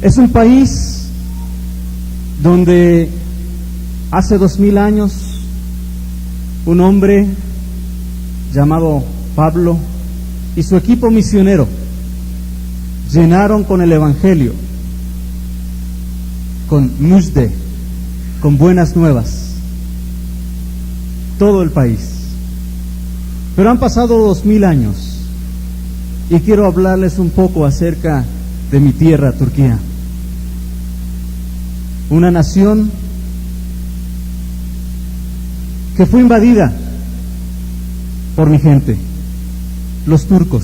Es un país donde hace 2000 años un hombre llamado Pablo y su equipo misionero llenaron con el Evangelio, con Mujde, con buenas nuevas, todo el país. Pero han pasado 2000 años y quiero hablarles un poco acerca de mi tierra, Turquía. Una nación que fue invadida por mi gente, los turcos.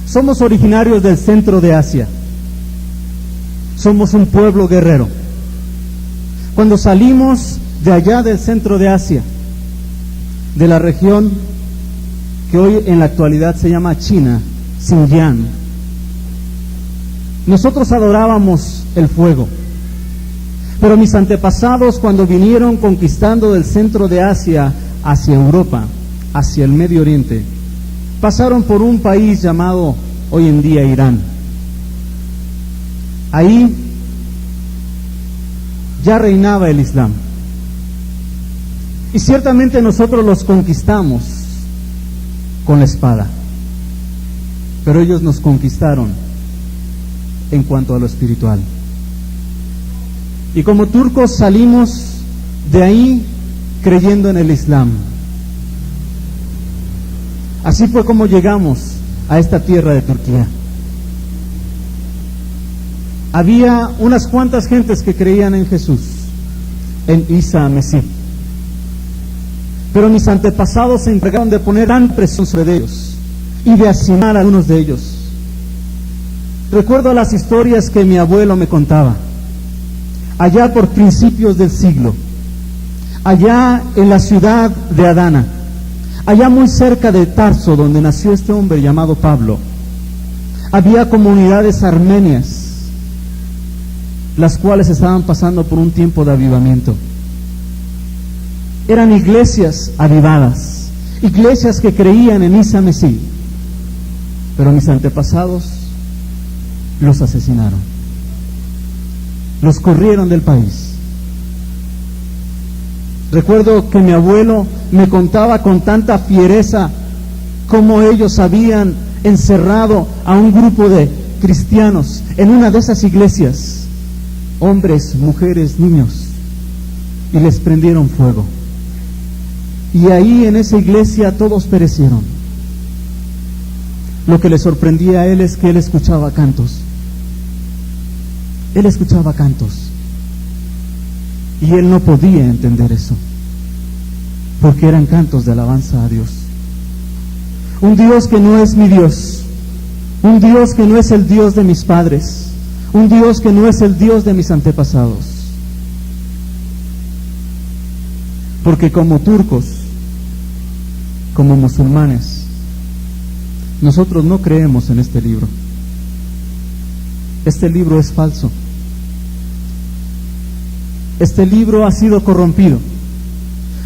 Somos originarios del centro de Asia. Somos un pueblo guerrero. Cuando salimos de allá del centro de Asia, de la región que hoy en la actualidad se llama China, Xinjiang, nosotros adorábamos el fuego. Pero mis antepasados, cuando vinieron conquistando del centro de Asia hacia Europa, hacia el Medio Oriente, pasaron por un país llamado hoy en día Irán. Ahí ya reinaba el Islam. Y ciertamente nosotros los conquistamos con la espada, pero ellos nos conquistaron en cuanto a lo espiritual. Y como turcos salimos de ahí creyendo en el Islam. Así fue como llegamos a esta tierra de Turquía. Había unas cuantas gentes que creían en Jesús, en Isa Mesías. Pero mis antepasados se encargaron de poner gran presión sobre ellos y de asesinar a algunos de ellos. Recuerdo las historias que mi abuelo me contaba, allá por principios del siglo, allá en la ciudad de Adana, allá muy cerca de Tarso, donde nació este hombre llamado Pablo, había comunidades armenias, las cuales estaban pasando por un tiempo de avivamiento. Eran iglesias avivadas, iglesias que creían en Isa Mesías, pero mis antepasados los asesinaron, los corrieron del país. Recuerdo que mi abuelo me contaba con tanta fiereza cómo ellos habían encerrado a un grupo de cristianos en una de esas iglesias, hombres, mujeres, niños, y les prendieron fuego. Y ahí en esa iglesia todos perecieron. Lo que le sorprendía a él es que él escuchaba cantos. Él escuchaba cantos. Y él no podía entender eso, porque eran cantos de alabanza a Dios. Un Dios que no es mi Dios, un Dios que no es el Dios de mis padres, un Dios que no es el Dios de mis antepasados. Porque como turcos, como musulmanes, nosotros no creemos en este libro. Este libro es falso. Este libro ha sido corrompido.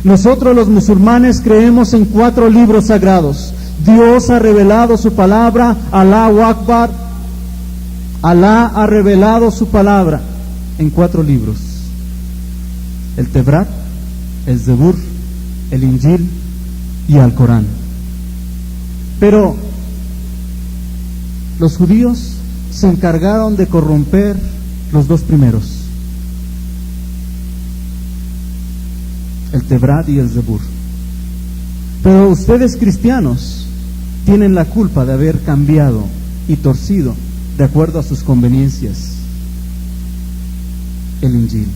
Nosotros los musulmanes creemos en 4 libros sagrados. Dios ha revelado su palabra, Allahu Akbar. Alá ha revelado su palabra en 4 libros: el Tevrat, el Zebur, el Injil y el Corán. Pero los judíos se encargaron de corromper los 2 primeros, el Tevrat y el Zebur. Pero ustedes cristianos tienen la culpa de haber cambiado y torcido de acuerdo a sus conveniencias el Injil.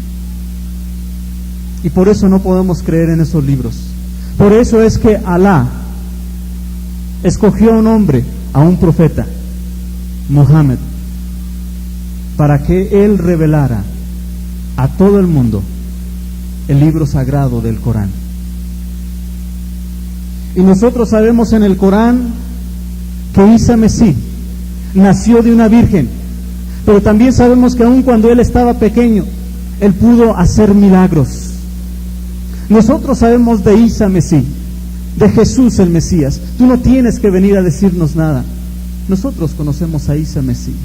Y por eso no podemos creer en esos libros. Por eso es que Alá escogió a un hombre, a un profeta, Muhammad, para que él revelara a todo el mundo el libro sagrado del Corán. Y nosotros sabemos en el Corán que Isa Mesías nació de una virgen, pero también sabemos que aun cuando él estaba pequeño, él pudo hacer milagros. Nosotros sabemos de Isa Mesías, de Jesús el Mesías. Tú no tienes que venir a decirnos nada. Nosotros conocemos a Isa Mesías.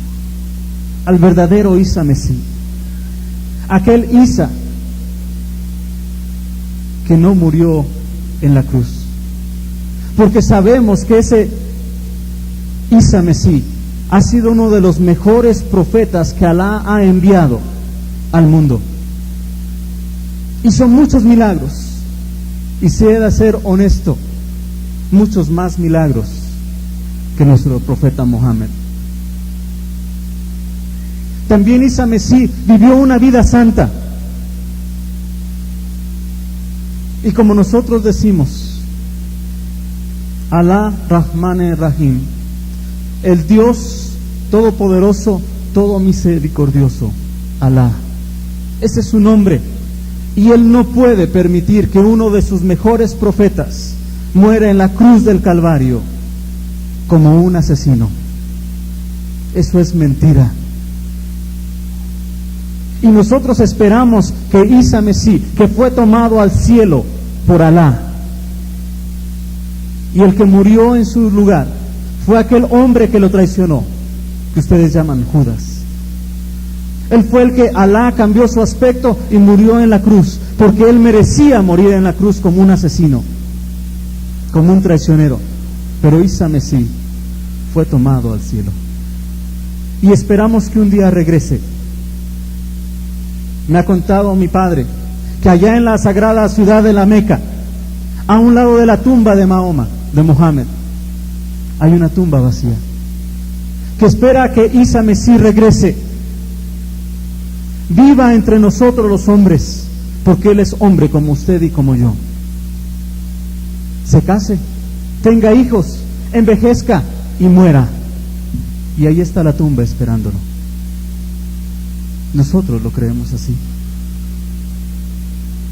al verdadero Isa Mesí, aquel Isa que no murió en la cruz, porque sabemos que ese Isa Mesí ha sido uno de los mejores profetas que Alá ha enviado al mundo. Hizo muchos milagros, y si he de ser honesto, muchos más milagros que nuestro profeta Mohammed. También Isa Mesí vivió una vida santa. Y como nosotros decimos, Alá Rahman Rahim, el Dios todopoderoso, todo misericordioso, Alá. Ese es su nombre. Y Él no puede permitir que uno de sus mejores profetas muera en la cruz del Calvario como un asesino. Eso es mentira. Y nosotros esperamos que Isa Mesí, que fue tomado al cielo por Alá, y el que murió en su lugar fue aquel hombre que lo traicionó, que ustedes llaman Judas. Él fue el que Alá cambió su aspecto y murió en la cruz, porque él merecía morir en la cruz como un asesino, como un traicionero. Pero Isa Mesí fue tomado al cielo. Y esperamos que un día regrese. Me ha contado mi padre que allá en la sagrada ciudad de la Meca, a un lado de la tumba de Mahoma, de Mohammed, hay una tumba vacía, que espera que Isa Mesí regrese, viva entre nosotros los hombres, porque Él es hombre como usted y como yo. Se case, tenga hijos, envejezca y muera. Y ahí está la tumba esperándolo. Nosotros lo creemos así.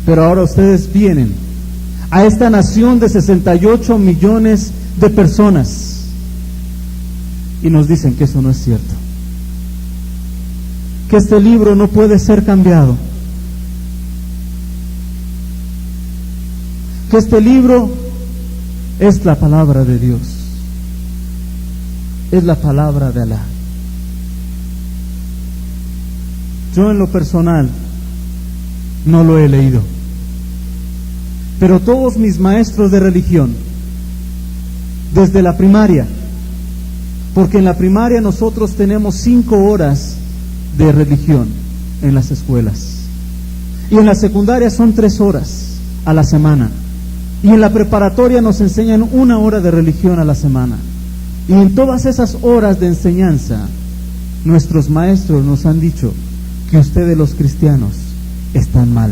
Pero ahora ustedes vienen a esta nación de 68 millones de personas y nos dicen que eso no es cierto, que este libro no puede ser cambiado, que este libro es la palabra de Dios, es la palabra de Alá. Yo en lo personal no lo he leído, pero todos mis maestros de religión, desde la primaria, porque en la primaria nosotros tenemos 5 horas de religión en las escuelas, y en la secundaria son 3 horas a la semana, y en la preparatoria nos enseñan 1 hora de religión a la semana, y en todas esas horas de enseñanza nuestros maestros nos han dicho que ustedes los cristianos están mal,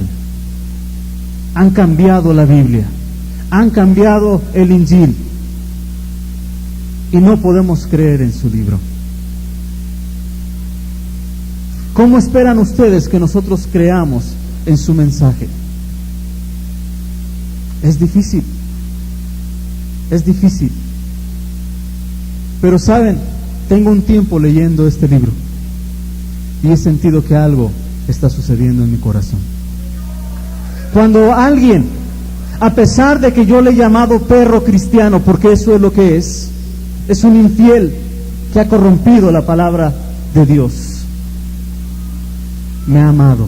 han cambiado la Biblia, han cambiado el Injil y no podemos creer en su libro. ¿Cómo esperan ustedes que nosotros creamos en su mensaje? Es difícil, es difícil. Pero saben, tengo un tiempo leyendo este libro y he sentido que algo está sucediendo en mi corazón. Cuando alguien, a pesar de que yo le he llamado perro cristiano, porque eso es lo que es un infiel que ha corrompido la palabra de Dios, me ha amado.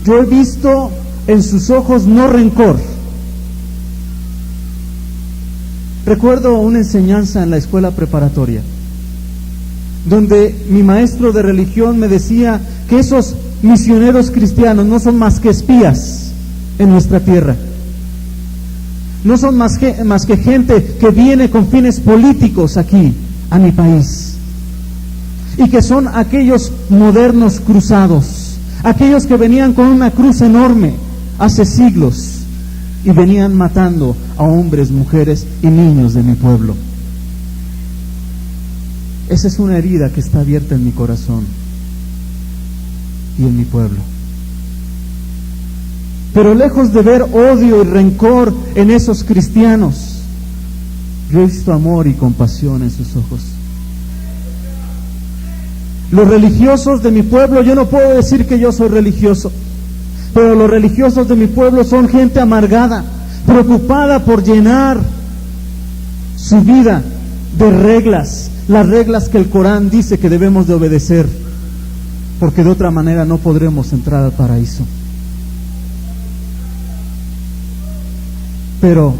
Yo he visto en sus ojos no rencor. Recuerdo una enseñanza en la escuela preparatoria, donde mi maestro de religión me decía que esos misioneros cristianos no son más que espías en nuestra tierra, no son más que gente que viene con fines políticos aquí a mi país, y que son aquellos modernos cruzados, aquellos que venían con una cruz enorme hace siglos y venían matando a hombres, mujeres y niños de mi pueblo. Esa es una herida que está abierta en mi corazón y en mi pueblo. Pero lejos de ver odio y rencor en esos cristianos, yo he visto amor y compasión en sus ojos. Los religiosos de mi pueblo, yo no puedo decir que yo soy religioso, pero los religiosos de mi pueblo son gente amargada, preocupada por llenar su vida de reglas, las reglas que el Corán dice que debemos de obedecer, porque de otra manera no podremos entrar al paraíso. Pero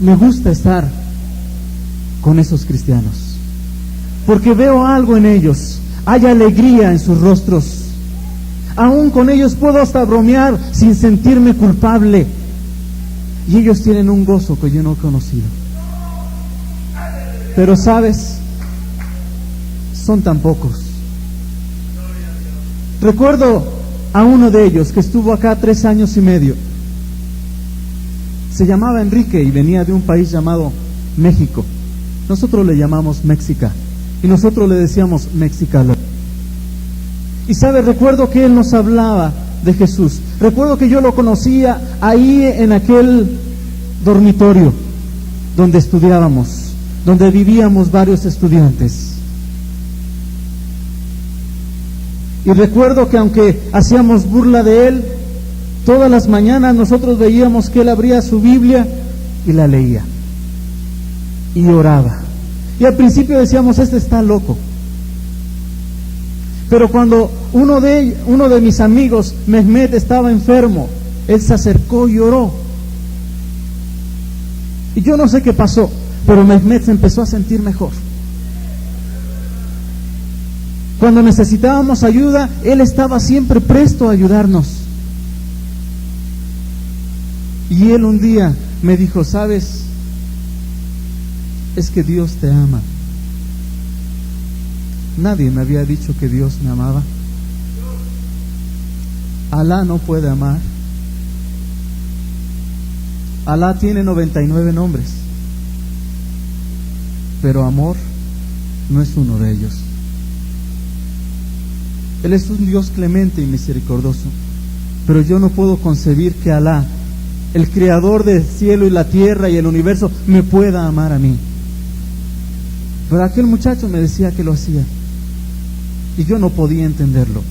me gusta estar con esos cristianos, porque veo algo en ellos, hay alegría en sus rostros. Aún con ellos puedo hasta bromear sin sentirme culpable, y ellos tienen un gozo que yo no he conocido. Pero sabes, son tan pocos. Recuerdo a uno de ellos que estuvo acá 3 años y medio. Se llamaba Enrique y venía de un país llamado México. Nosotros le llamamos México y nosotros le decíamos mexicano. Y sabes, recuerdo que él nos hablaba de Jesús. Recuerdo que yo lo conocía ahí en aquel dormitorio donde estudiábamos, donde vivíamos varios estudiantes. Y recuerdo que aunque hacíamos burla de él, todas las mañanas nosotros veíamos que él abría su Biblia y la leía y oraba. Y al principio decíamos, este está loco. Pero cuando uno de mis amigos, Mehmet, estaba enfermo, él se acercó y oró. Y yo no sé qué pasó, pero Mehmet se empezó a sentir mejor. Cuando necesitábamos ayuda, él estaba siempre presto a ayudarnos. Y él un día me dijo, ¿sabes? Es que Dios te ama. Nadie me había dicho que Dios me amaba. Alá no puede amar. Alá tiene 99 nombres, pero amor no es uno de ellos. Él es un Dios clemente y misericordioso, pero yo no puedo concebir que Alá, el creador del cielo y la tierra y el universo, me pueda amar a mí. Pero aquel muchacho me decía que lo hacía y yo no podía entenderlo.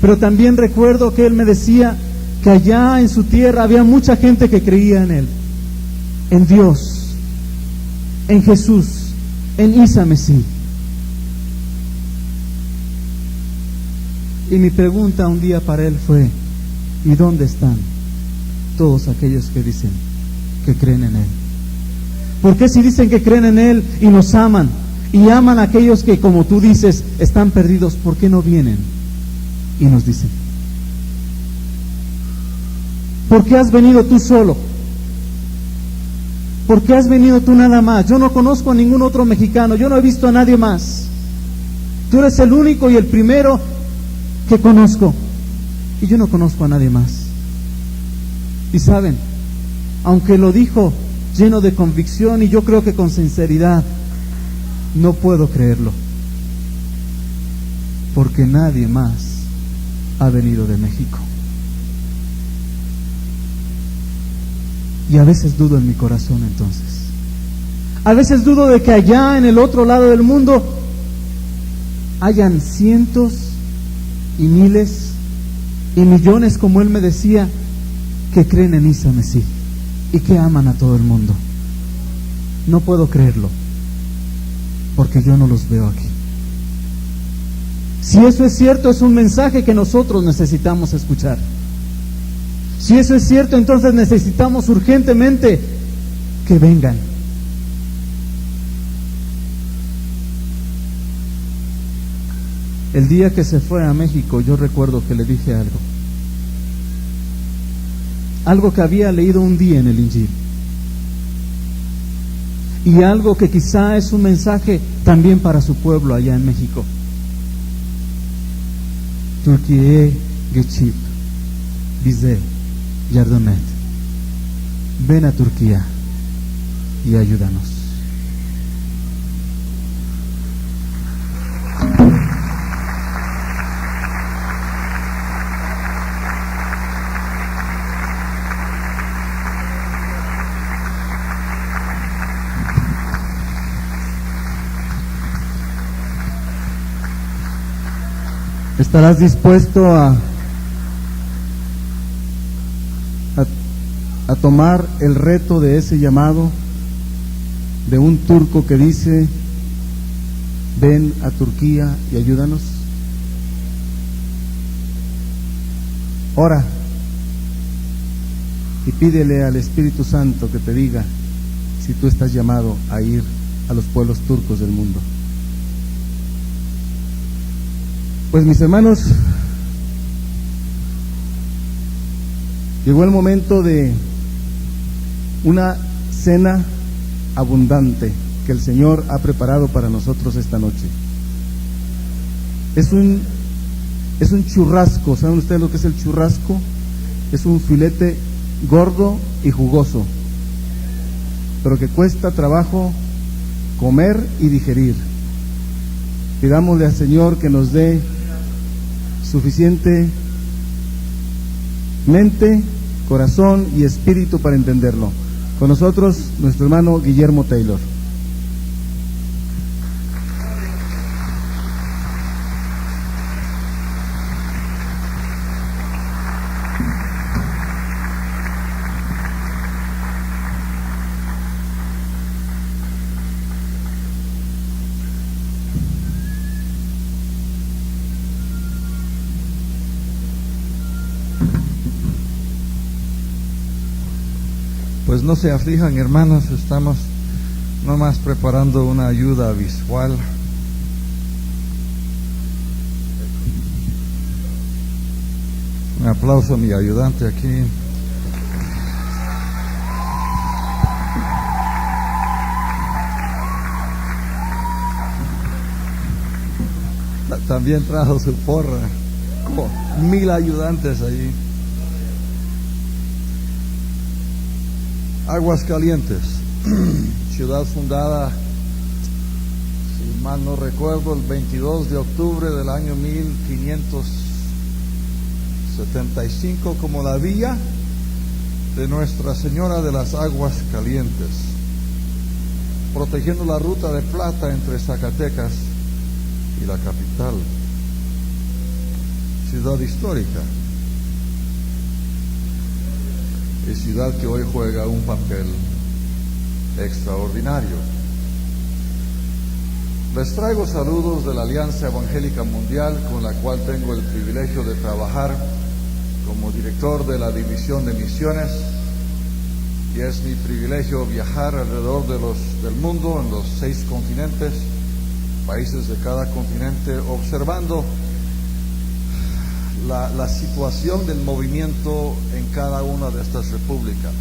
Pero también recuerdo que él me decía que allá en su tierra había mucha gente que creía en él, en Dios, en Jesús, en Isa Mesías. Y mi pregunta un día para él fue, ¿y dónde están todos aquellos que dicen que creen en él? ¿Por qué si dicen que creen en él y nos aman, y aman a aquellos que, como tú dices, están perdidos, por qué no vienen y nos dicen? ¿Por qué has venido tú solo? ¿Por qué has venido tú nada más? Yo no conozco a ningún otro mexicano, yo no he visto a nadie más. Tú eres el único y el primero que conozco, y yo no conozco a nadie más. Y saben, aunque lo dijo lleno de convicción y yo creo que con sinceridad, no puedo creerlo, porque nadie más ha venido de México. Y a veces dudo en mi corazón entonces. A veces dudo de que allá en el otro lado del mundo hayan cientos y miles y millones, como él me decía, que creen en Isa Mesías y que aman a todo el mundo. No puedo creerlo, porque yo no los veo aquí. Si eso es cierto, es un mensaje que nosotros necesitamos escuchar. Si eso es cierto, entonces necesitamos urgentemente que vengan. El día que se fue a México, yo recuerdo que le dije algo que había leído un día en el Injil, y algo que quizá es un mensaje también para su pueblo allá en México. Türkiye'ye geçip bize yardım et. Ven a Turquía y ayúdanos. ¿Estarás dispuesto a tomar el reto de ese llamado de un turco que dice: ven a Turquía y ayúdanos? Ora y pídele al Espíritu Santo que te diga si tú estás llamado a ir a los pueblos turcos del mundo. Pues mis hermanos, llegó el momento de una cena abundante que el Señor ha preparado para nosotros esta noche. Es un churrasco. ¿Saben ustedes lo que es el churrasco? Es un filete gordo y jugoso, pero que cuesta trabajo comer y digerir. Pidámosle al Señor que nos dé suficiente mente, corazón y espíritu para entenderlo. Con nosotros, nuestro hermano Guillermo Taylor. Pues no se aflijan, hermanos, estamos nomás preparando una ayuda visual. Un aplauso a mi ayudante aquí. También trajo su porra, como 1000 ayudantes allí. Aguascalientes, ciudad fundada, si mal no recuerdo, el 22 de octubre del año 1575 como la villa de Nuestra Señora de las Aguas Calientes, protegiendo la ruta de plata entre Zacatecas y la capital. Ciudad histórica. Y ciudad que hoy juega un papel extraordinario. Les traigo saludos de la Alianza Evangélica Mundial, con la cual tengo el privilegio de trabajar como director de la División de Misiones, y es mi privilegio viajar alrededor del mundo, en los 6 continentes, países de cada continente, observando la situación del movimiento en cada una de estas repúblicas.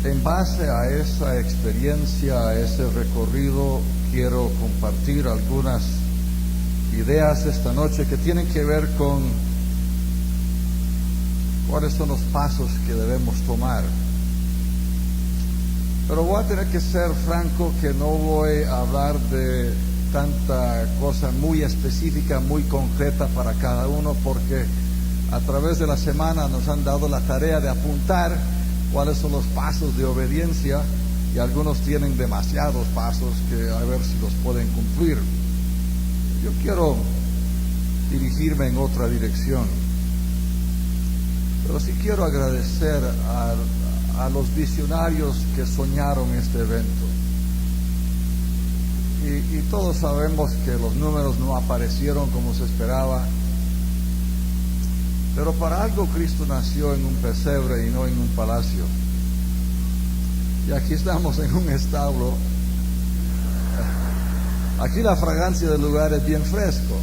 En base a esa experiencia, a ese recorrido, quiero compartir algunas ideas esta noche que tienen que ver con cuáles son los pasos que debemos tomar. Pero voy a tener que ser franco, que no voy a hablar de tanta cosa muy específica, muy concreta para cada uno, porque a través de la semana nos han dado la tarea de apuntar cuáles son los pasos de obediencia, y algunos tienen demasiados pasos que a ver si los pueden cumplir. Yo quiero dirigirme en otra dirección, pero sí quiero agradecer a los visionarios que soñaron este evento. Y todos sabemos que los números no aparecieron como se esperaba, pero para algo Cristo nació en un pesebre y no en un palacio. Y aquí estamos en un establo. Aquí la fragancia del lugar es bien fresco,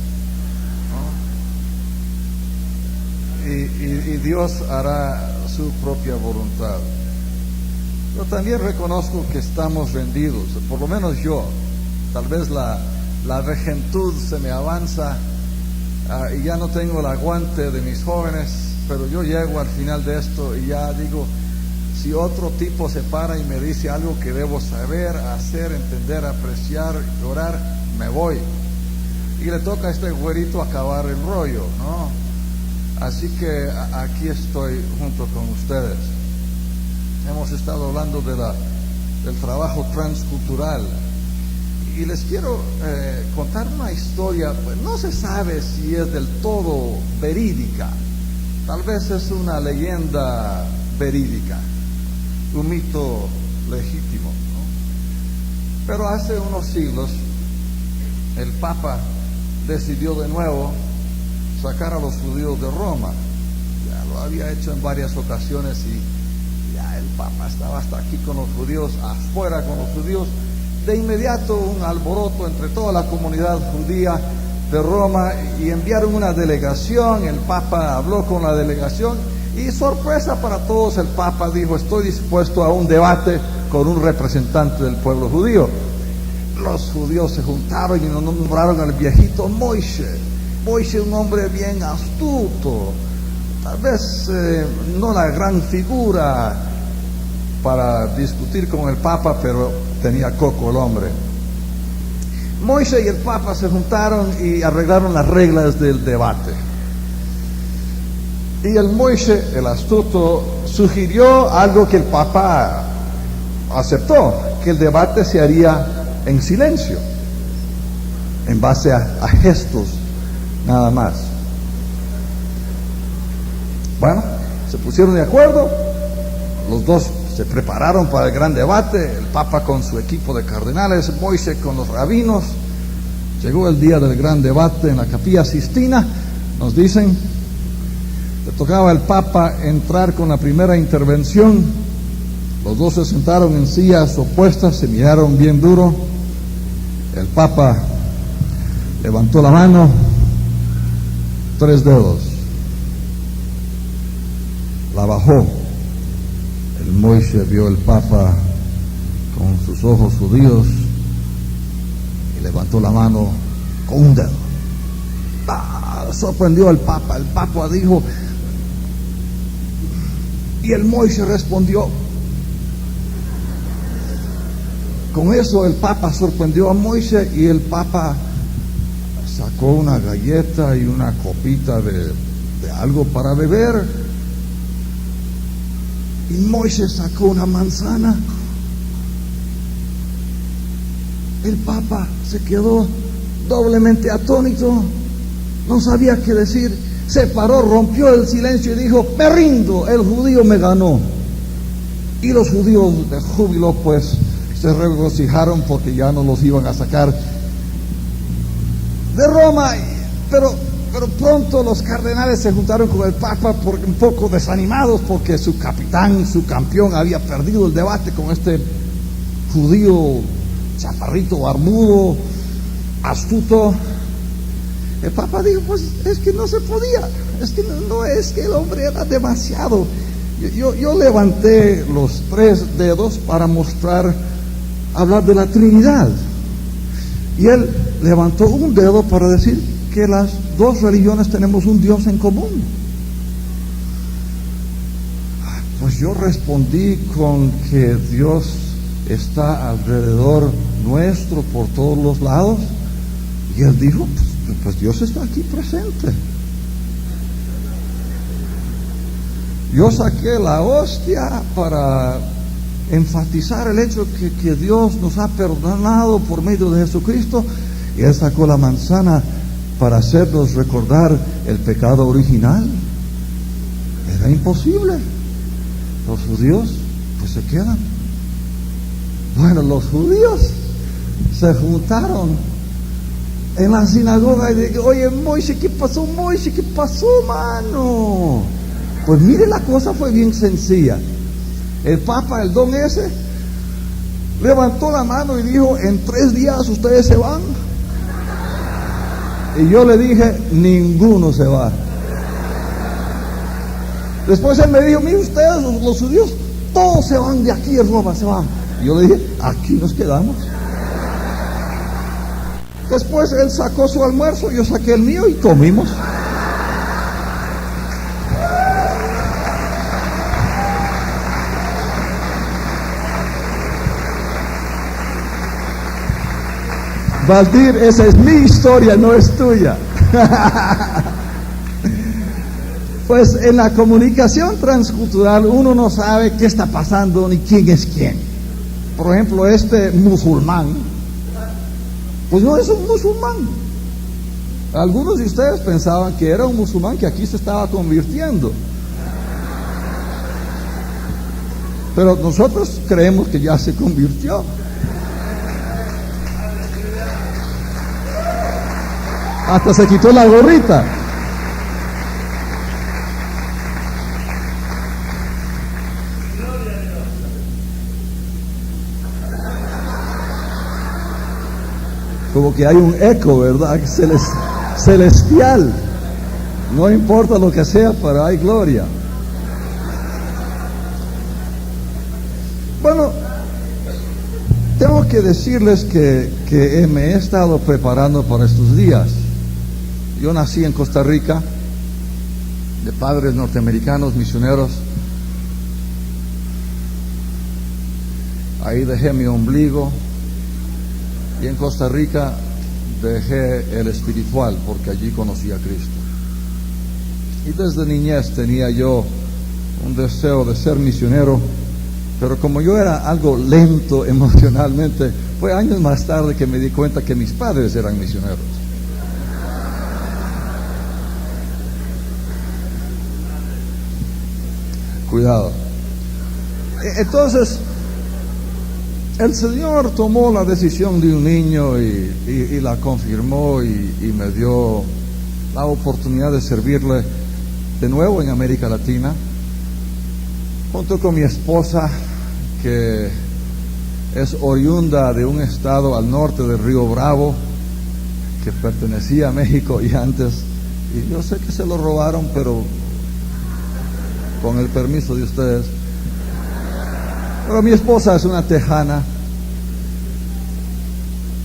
¿no? Y Dios hará su propia voluntad. Pero también reconozco que estamos rendidos, por lo menos yo. Tal vez la vejentud se me avanza y ya no tengo el aguante de mis jóvenes, pero yo llego al final de esto y ya digo, si otro tipo se para y me dice algo que debo saber, hacer, entender, apreciar, orar, me voy. Y le toca a este güerito acabar el rollo, ¿no? Así que aquí estoy junto con ustedes. Hemos estado hablando del trabajo transcultural, y les quiero contar una historia. Pues no se sabe si es del todo verídica, Tal vez es una leyenda verídica, un mito legítimo, ¿no? Pero hace unos siglos el Papa decidió de nuevo sacar a los judíos de Roma. Ya lo había hecho en varias ocasiones y ya el Papa estaba hasta aquí con los judíos, afuera con los judíos. De inmediato un alboroto entre toda la comunidad judía de Roma y enviaron una delegación. El Papa habló con la delegación y, sorpresa para todos, el Papa dijo: estoy dispuesto a un debate con un representante del pueblo judío. Los judíos se juntaron y nombraron al viejito Moisés. Moisés, un hombre bien astuto, tal vez no la gran figura para discutir con el Papa, pero tenía coco el hombre. Moisés y el Papa se juntaron y arreglaron las reglas del debate. Y el Moisés, el astuto, sugirió algo que el Papa aceptó, que el debate se haría en silencio, en base a gestos nada más. Bueno, se pusieron de acuerdo, los dos se prepararon para el gran debate, el Papa con su equipo de cardenales, Moisés con los rabinos. Llegó el día del gran debate en la Capilla Sistina. Nos dicen, le tocaba al Papa entrar con la primera intervención. Los dos se sentaron en sillas opuestas, se miraron bien duro. El Papa levantó la mano, 3 dedos, la bajó. El Moisés vio al Papa con sus ojos judíos y levantó la mano con un dedo. Sorprendió al Papa. El Papa dijo, y el Moisés respondió. Con eso el Papa sorprendió a Moisés y el Papa sacó una galleta y una copita de algo para beber. Y Moisés sacó una manzana. El Papa se quedó doblemente atónito, no sabía qué decir. Se paró, rompió el silencio y dijo: me rindo, el judío me ganó. Y los judíos de júbilo pues se regocijaron porque ya no los iban a sacar de Roma. Pero pronto los cardenales se juntaron con el Papa un poco desanimados porque su capitán, su campeón, había perdido el debate con este judío chaparrito, barbudo, astuto. El Papa dijo: pues es que no se podía, es que no es que el hombre era demasiado. Yo levanté los 3 dedos para hablar de la Trinidad, y él levantó un dedo para decir que las 2 religiones tenemos un Dios en común. Pues yo respondí con que Dios está alrededor nuestro por todos los lados, y él dijo: pues Dios está aquí presente. Yo saqué la hostia para enfatizar el hecho que Dios nos ha perdonado por medio de Jesucristo, y él sacó la manzana para hacernos recordar el pecado original. Era imposible. Los judíos pues se quedan. Bueno, los judíos se juntaron en la sinagoga y dijeron: oye, Moisés, ¿qué pasó? Moisés, ¿qué pasó, mano? Pues mire, la cosa fue bien sencilla. El Papa, el don ese, levantó la mano y dijo: en 3 días ustedes se van. Y yo le dije: ninguno se va. Después él me dijo: mire, ustedes los judíos, todos se van de aquí de Roma, se van. Y yo le dije: aquí nos quedamos. Después él sacó su almuerzo, yo saqué el mío y comimos. Valdir, esa es mi historia, no es tuya. Pues en la comunicación transcultural uno no sabe qué está pasando ni quién es quién. Por ejemplo, este musulmán, pues no es un musulmán, Algunos de ustedes pensaban que era un musulmán que aquí se estaba convirtiendo. Pero nosotros creemos que ya se convirtió. Hasta se quitó la gorrita. Como que hay un eco, ¿verdad? Celestial. No importa lo que sea, pero hay gloria. Bueno, tengo que decirles que me he estado preparando para estos días. Yo nací en Costa Rica, de padres norteamericanos, misioneros. Ahí dejé mi ombligo. Y en Costa Rica dejé el espiritual, porque allí conocí a Cristo. Y desde niñez tenía yo un deseo de ser misionero, pero como yo era algo lento emocionalmente, fue años más tarde que me di cuenta que mis padres eran misioneros. Cuidado. Entonces, el Señor tomó la decisión de un niño y la confirmó y me dio la oportunidad de servirle de nuevo en América Latina, junto con mi esposa, que es oriunda de un estado al norte del Río Bravo, que pertenecía a México y antes, y yo sé que se lo robaron, pero con el permiso de ustedes. Pero mi esposa es una tejana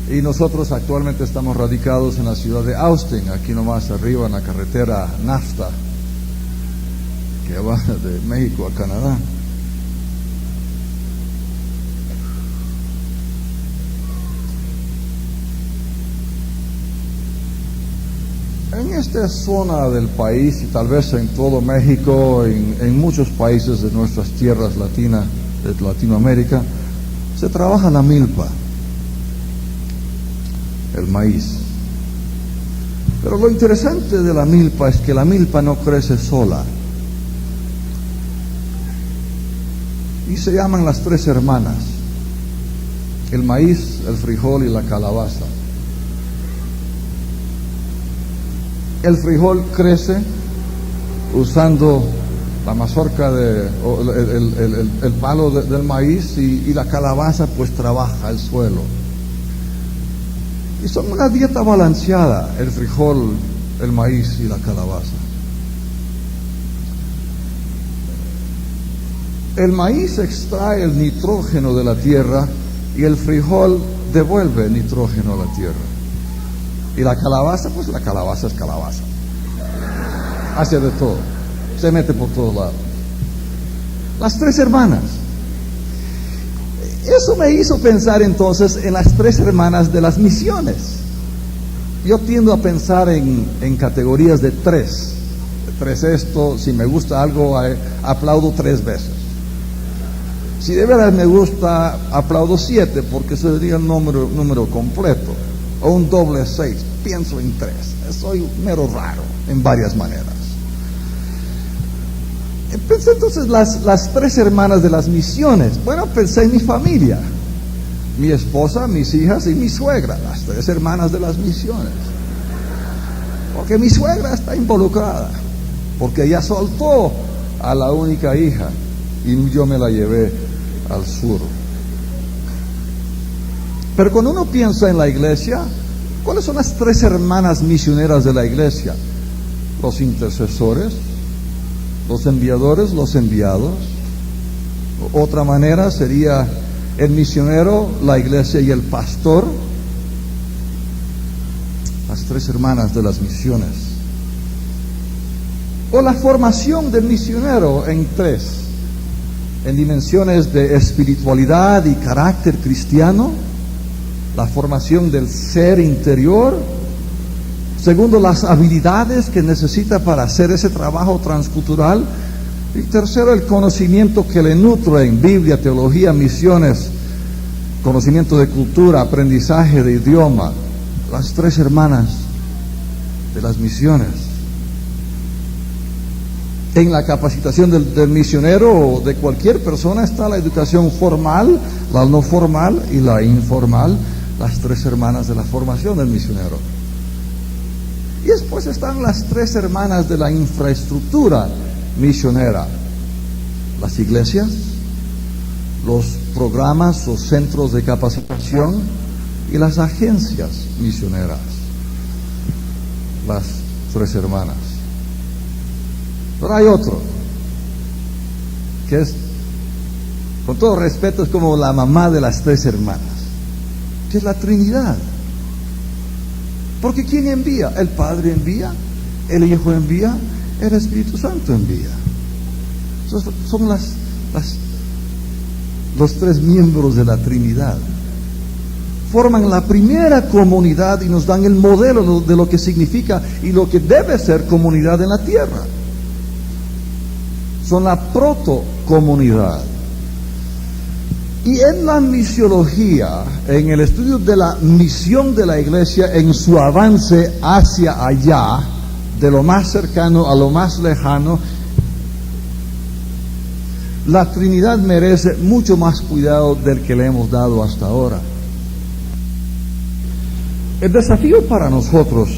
y nosotros actualmente estamos radicados en la ciudad de Austin, aquí nomás arriba en la carretera NAFTA, que va de México a Canadá. En esta zona del país, y tal vez en todo México, en muchos países de nuestras tierras latinas, de Latinoamérica, se trabaja la milpa, el maíz. Pero lo interesante de la milpa es que la milpa no crece sola. Y se llaman las tres hermanas: el maíz, el frijol y la calabaza. El frijol crece usando la mazorca el palo del maíz, y la calabaza pues trabaja el suelo. Y son una dieta balanceada, el frijol, el maíz y la calabaza. El maíz extrae el nitrógeno de la tierra y el frijol devuelve el nitrógeno a la tierra. Y la calabaza, pues la calabaza es calabaza. Hace de todo. Se mete por todos lados. Las tres hermanas. Eso me hizo pensar entonces en las tres hermanas de las misiones. Yo tiendo a pensar en categorías de tres. Tres esto, si me gusta algo, aplaudo 3 veces. Si de verdad me gusta, aplaudo 7, porque sería el número completo. O un doble 6, pienso en 3. Soy mero raro en varias maneras. Pensé entonces las tres hermanas de las misiones. Bueno, pensé en mi familia, mi esposa, mis hijas y mi suegra, las tres hermanas de las misiones. Porque mi suegra está involucrada, porque ella soltó a la única hija y yo me la llevé al sur. Pero cuando uno piensa en la iglesia, ¿cuáles son las tres hermanas misioneras de la iglesia? Los intercesores, los enviadores, los enviados. Otra manera sería el misionero, la iglesia y el pastor. Las tres hermanas de las misiones. O la formación del misionero en 3, en dimensiones de espiritualidad y carácter cristiano. La formación del ser interior. Segundo, las habilidades que necesita para hacer ese trabajo transcultural. Y tercero, el conocimiento que le nutre en Biblia, teología, misiones, conocimiento de cultura, aprendizaje de idioma. Las tres hermanas de las misiones. En la capacitación del misionero o de cualquier persona está la educación formal, la no formal y la informal, las tres hermanas de la formación del misionero. Y después están las tres hermanas de la infraestructura misionera: las iglesias, los programas o centros de capacitación y las agencias misioneras. Las tres hermanas. Pero hay otro, que es, con todo respeto, es como la mamá de las tres hermanas, que es la Trinidad. Porque ¿quién envía? El Padre envía, el Hijo envía, el Espíritu Santo envía. Son los tres miembros de la Trinidad. Forman la primera comunidad y nos dan el modelo de lo que significa y lo que debe ser comunidad en la tierra. Son la protocomunidad. Y en la misiología, en el estudio de la misión de la iglesia, en su avance hacia allá, de lo más cercano a lo más lejano, la Trinidad merece mucho más cuidado del que le hemos dado hasta ahora. El desafío para nosotros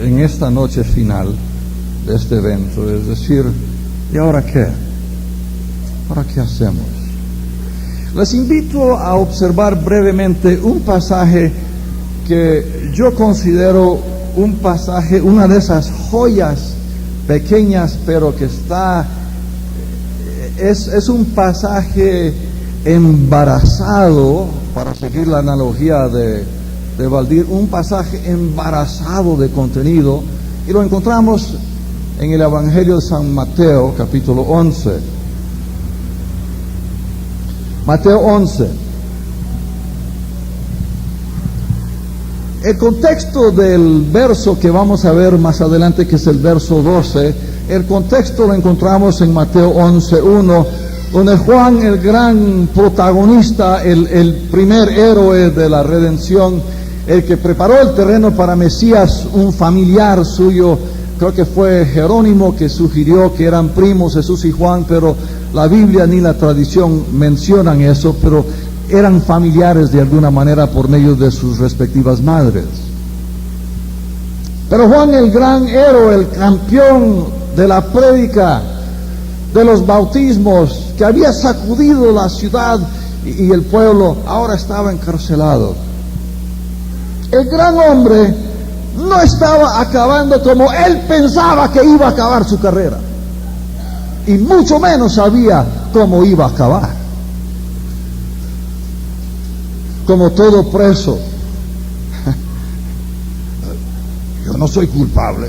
en esta noche final de este evento es decir, ¿y ahora qué? ¿Ahora qué hacemos? Les invito a observar brevemente un pasaje que yo considero un pasaje, una de esas joyas pequeñas, pero que es un pasaje embarazado, para seguir la analogía de Valdir, un pasaje embarazado de contenido, y lo encontramos en el Evangelio de San Mateo, capítulo 11. Mateo 11. El contexto del verso que vamos a ver más adelante, que es el verso 12, el contexto lo encontramos en Mateo 11:1, donde Juan, el gran protagonista, el primer héroe de la redención, el que preparó el terreno para Mesías, un familiar suyo, creo que fue Jerónimo, que sugirió que eran primos Jesús y Juan, pero la Biblia ni la tradición mencionan eso, pero eran familiares de alguna manera por medio de sus respectivas madres. Pero Juan, el gran héroe, el campeón de la prédica, de los bautismos, que había sacudido la ciudad y el pueblo, ahora estaba encarcelado. El gran hombre no estaba acabando como él pensaba que iba a acabar su carrera, y mucho menos sabía cómo iba a acabar. Como todo preso, yo no soy culpable.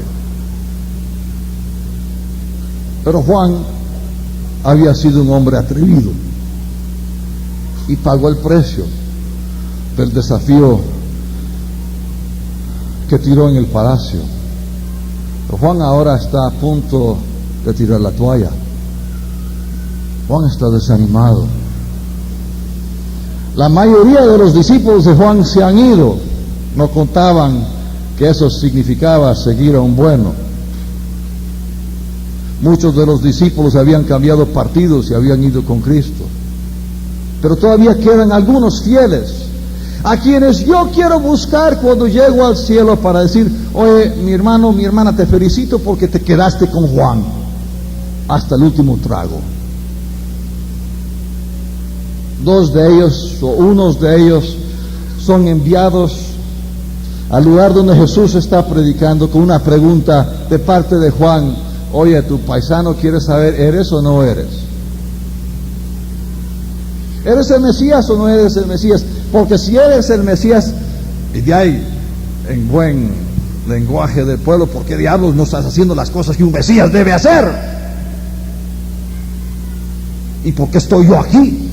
Pero Juan había sido un hombre atrevido y pagó el precio del desafío que tiró en el palacio. Pero Juan ahora está a punto de tirar la toalla. Juan está desanimado. La mayoría de los discípulos de Juan se han ido. No contaban que eso significaba seguir a un bueno. Muchos de los discípulos habían cambiado partidos y habían ido con Cristo. Pero todavía quedan algunos fieles, a quienes yo quiero buscar cuando llego al cielo para decir: oye, mi hermano, mi hermana, te felicito porque te quedaste con Juan hasta el último trago. Dos de ellos, o unos de ellos, son enviados al lugar donde Jesús está predicando con una pregunta de parte de Juan: oye, tu paisano quiere saber, ¿eres o no eres? ¿Eres el Mesías o no eres el Mesías? Porque si eres el Mesías, y de ahí, en buen lenguaje del pueblo, ¿por qué diablos no estás haciendo las cosas que un Mesías debe hacer? ¿Y por qué estoy yo aquí?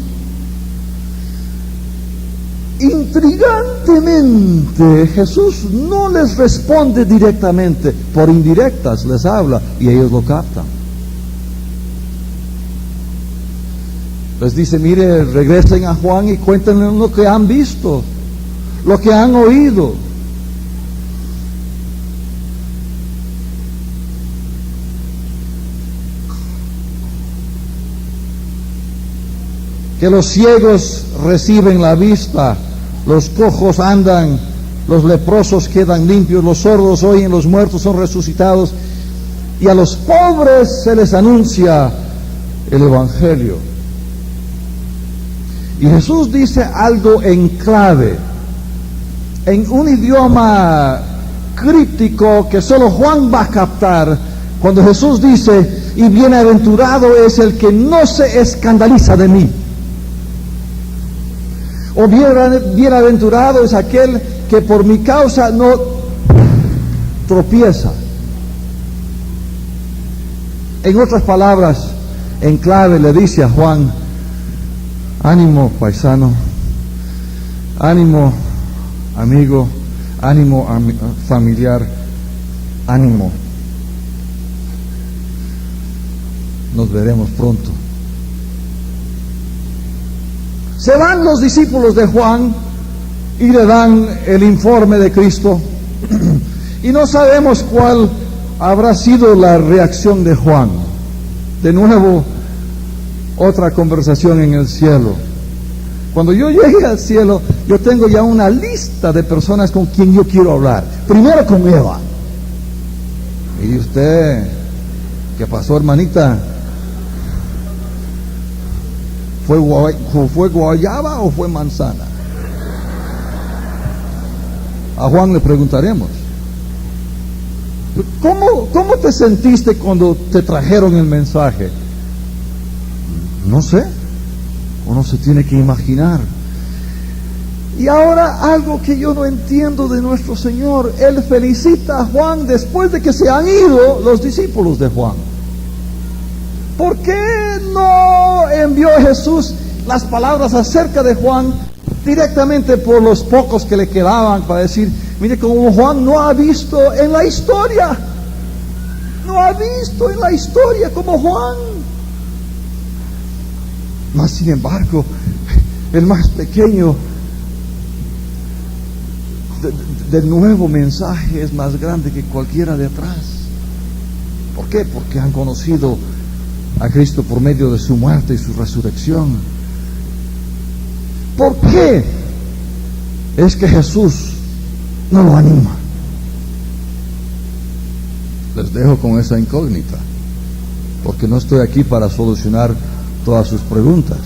Intrigantemente, Jesús no les responde directamente, por indirectas les habla y ellos lo captan. Les dice: mire, regresen a Juan y cuéntenle lo que han visto, lo que han oído. que los ciegos reciben la vista, los cojos andan, los leprosos quedan limpios, los sordos oyen, los muertos son resucitados, y a los pobres se les anuncia el Evangelio. Y Jesús dice algo en clave, en un idioma críptico que solo Juan va a captar, cuando Jesús dice: y bienaventurado es el que no se escandaliza de mí. O bienaventurado es aquel que por mi causa no tropieza. En otras palabras, en clave le dice a Juan: ánimo, paisano, ánimo, amigo, ánimo, familiar, ánimo. Nos veremos pronto. Se van los discípulos de Juan y le dan el informe de Cristo y no sabemos cuál habrá sido la reacción de Juan. De nuevo, otra conversación en el cielo. Cuando yo llegue al cielo, yo tengo ya una lista de personas con quien yo quiero hablar. Primero con Eva. ¿Y usted qué pasó, hermanita? ¿Fue guayaba o fue manzana? A Juan le preguntaremos: ¿Cómo te sentiste cuando te trajeron el mensaje? No sé, uno se tiene que imaginar. Y ahora algo que yo no entiendo de nuestro Señor: Él felicita a Juan después de que se han ido los discípulos de Juan. ¿Por qué no envió Jesús las palabras acerca de Juan directamente por los pocos que le quedaban, para decir: mire, como Juan no ha visto en la historia, no ha visto en la historia como Juan? Mas sin embargo, el más pequeño del nuevo mensaje es más grande que cualquiera de atrás. ¿Por qué? Porque han conocido a Cristo por medio de su muerte y su resurrección. ¿Por qué es que Jesús no lo anima? Les dejo con esa incógnita, porque no estoy aquí para solucionar todas sus preguntas.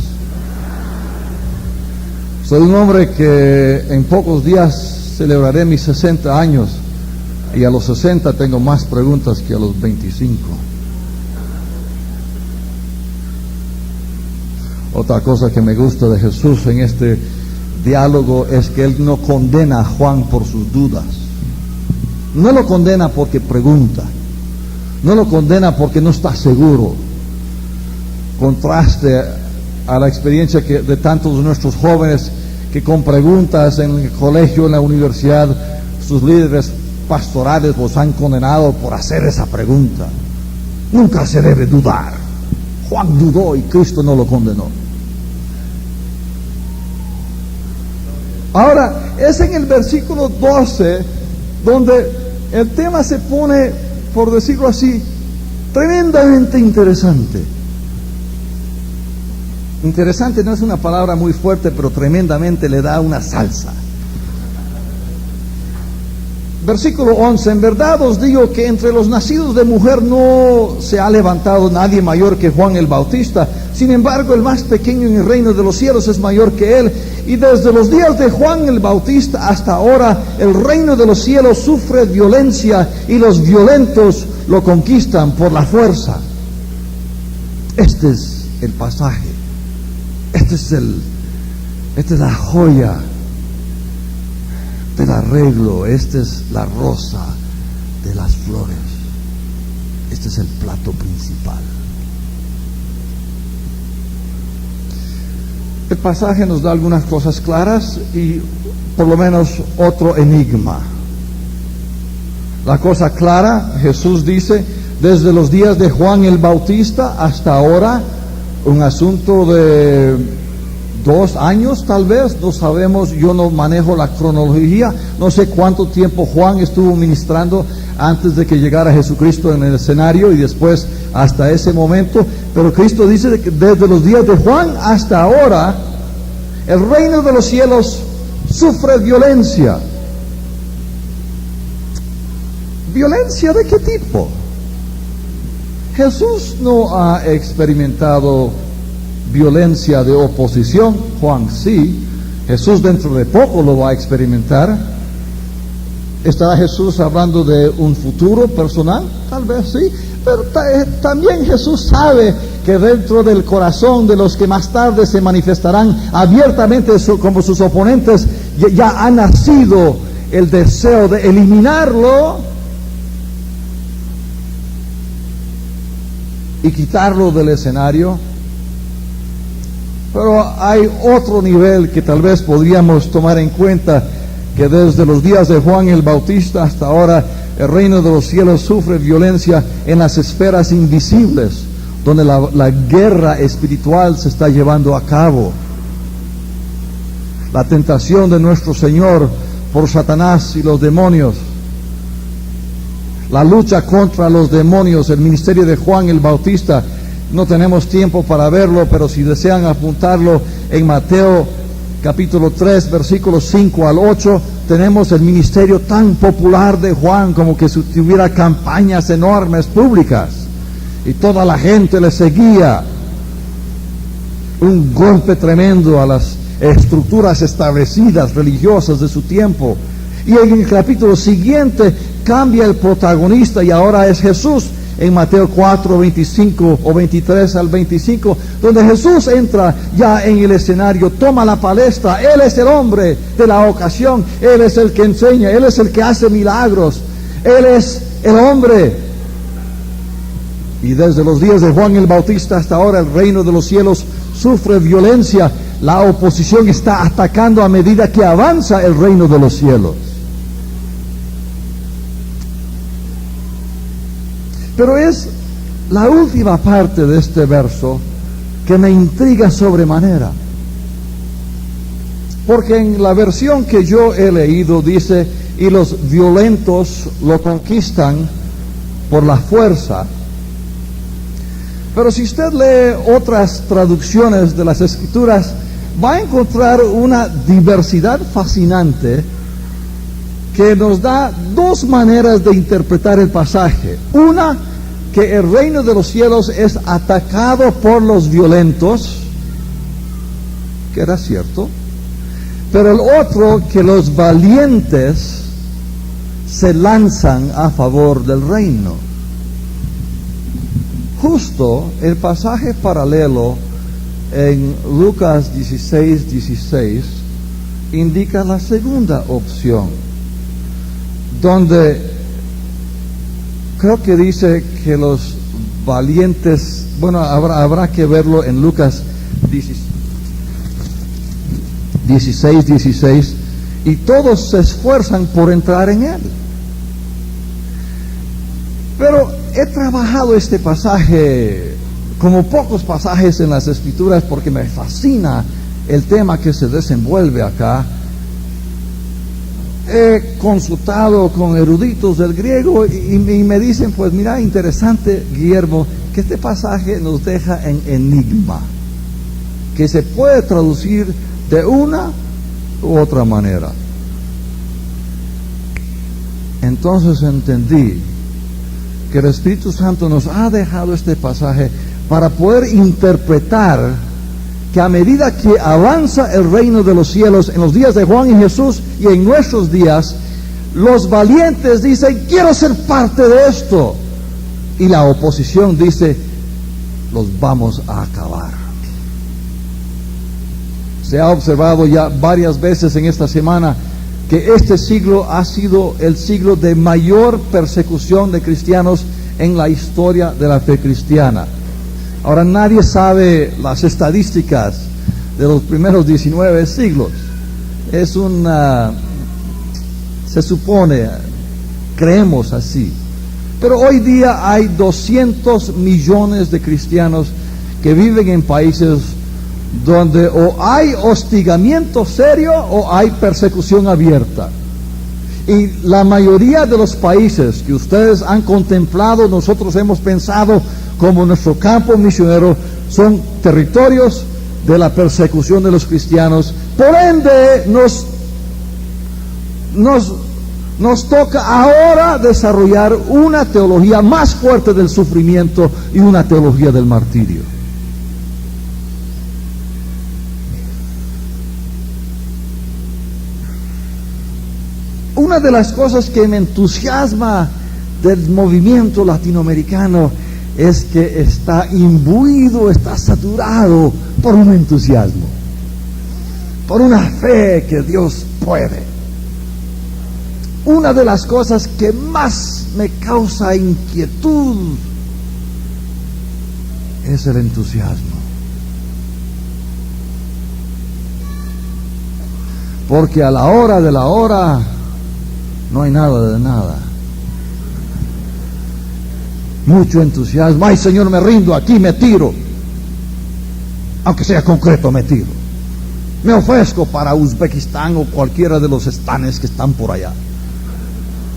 Soy un hombre que en pocos días celebraré mis 60 años, y a los 60 tengo más preguntas que a los 25. Otra cosa que me gusta de Jesús en este diálogo es que Él no condena a Juan por sus dudas. No lo condena porque pregunta, no lo condena porque no está seguro. Contraste a la experiencia de tantos de nuestros jóvenes que con preguntas en el colegio, en la universidad, sus líderes pastorales los han condenado por hacer esa pregunta. Nunca se debe dudar. Juan dudó y Cristo no lo condenó. Ahora, es en el versículo 12 donde el tema se pone, por decirlo así, tremendamente interesante. Interesante no es una palabra muy fuerte, pero tremendamente le da una salsa. Versículo 11: en verdad os digo que entre los nacidos de mujer no se ha levantado nadie mayor que Juan el Bautista. Sin embargo, el más pequeño en el reino de los cielos es mayor que él. Y desde los días de Juan el Bautista hasta ahora, el reino de los cielos sufre violencia y los violentos lo conquistan por la fuerza. Este es el pasaje. Esta es la joya del arreglo. Esta es la rosa de las flores. Este es el plato principal. El pasaje nos da algunas cosas claras y por lo menos otro enigma. La cosa clara, Jesús dice, desde los días de Juan el Bautista hasta ahora, un asunto de 2 años tal vez, no sabemos, yo no manejo la cronología, no sé cuánto tiempo Juan estuvo ministrando antes de que llegara Jesucristo en el escenario y después hasta ese momento, pero Cristo dice que desde los días de Juan hasta ahora, el reino de los cielos sufre violencia. ¿Violencia de qué tipo? Jesús no ha experimentado violencia de oposición, Juan sí. Jesús dentro de poco lo va a experimentar. ¿Estará Jesús hablando de un futuro personal? Tal vez sí, pero también Jesús sabe que dentro del corazón de los que más tarde se manifestarán abiertamente como sus oponentes, ya ha nacido el deseo de eliminarlo y quitarlo del escenario. Pero hay otro nivel que tal vez podríamos tomar en cuenta, que desde los días de Juan el Bautista hasta ahora el reino de los cielos sufre violencia en las esferas invisibles, donde la guerra espiritual se está llevando a cabo. La tentación de nuestro Señor por Satanás y los demonios, la lucha contra los demonios, el ministerio de Juan el Bautista. No tenemos tiempo para verlo, pero si desean apuntarlo, en Mateo capítulo 3, versículos 5 al 8, tenemos el ministerio tan popular de Juan, como que si tuviera campañas enormes públicas y toda la gente le seguía. Un golpe tremendo a las estructuras establecidas religiosas de su tiempo. Y en el capítulo siguiente cambia el protagonista y ahora es Jesús. En Mateo 4, 25 o 23 al 25, donde Jesús entra ya en el escenario, toma la palestra. Él es el hombre de la ocasión, Él es el que enseña, Él es el que hace milagros, Él es el hombre. Y desde los días de Juan el Bautista hasta ahora el reino de los cielos sufre violencia. La oposición está atacando a medida que avanza el reino de los cielos. Pero es la última parte de este verso que me intriga sobremanera. Porque en la versión que yo he leído dice, y los violentos lo conquistan por la fuerza. Pero si usted lee otras traducciones de las Escrituras, va a encontrar una diversidad fascinante que nos da dos maneras de interpretar el pasaje. Una, que el reino de los cielos es atacado por los violentos, que era cierto, pero el otro, que los valientes se lanzan a favor del reino. Justo el pasaje paralelo en Lucas 16:16 indica la segunda opción, donde creo que dice que los valientes, bueno, habrá que verlo en Lucas 16:16, y todos se esfuerzan por entrar en él. Pero he trabajado este pasaje como pocos pasajes en las Escrituras porque me fascina el tema que se desenvuelve acá. He consultado con eruditos del griego y me dicen, pues mira, interesante, Guillermo, que este pasaje nos deja en enigma, que se puede traducir de una u otra manera. Entonces entendí que el Espíritu Santo nos ha dejado este pasaje para poder interpretar que a medida que avanza el reino de los cielos en los días de Juan y Jesús y en nuestros días, los valientes dicen, quiero ser parte de esto, y la oposición dice, los vamos a acabar. Se ha observado ya varias veces en esta semana que este siglo ha sido el siglo de mayor persecución de cristianos en la historia de la fe cristiana. Ahora nadie sabe las estadísticas de los primeros 19 siglos. Es se supone, creemos así. Pero hoy día hay 200 millones de cristianos que viven en países donde o hay hostigamiento serio o hay persecución abierta. Y la mayoría de los países que ustedes han contemplado, nosotros hemos pensado como nuestro campo misionero, son territorios de la persecución de los cristianos. Por ende, nos toca ahora desarrollar una teología más fuerte del sufrimiento y una teología del martirio. Una de las cosas que me entusiasma del movimiento latinoamericano es que está imbuido, está saturado por un entusiasmo, por una fe que Dios puede. Una de las cosas que más me causa inquietud es el entusiasmo. Porque a la hora de la hora no hay nada de nada. Mucho entusiasmo. Ay, Señor, me rindo, aquí me tiro. Aunque sea concreto, me tiro. Me ofrezco para Uzbekistán o cualquiera de los estanes que están por allá.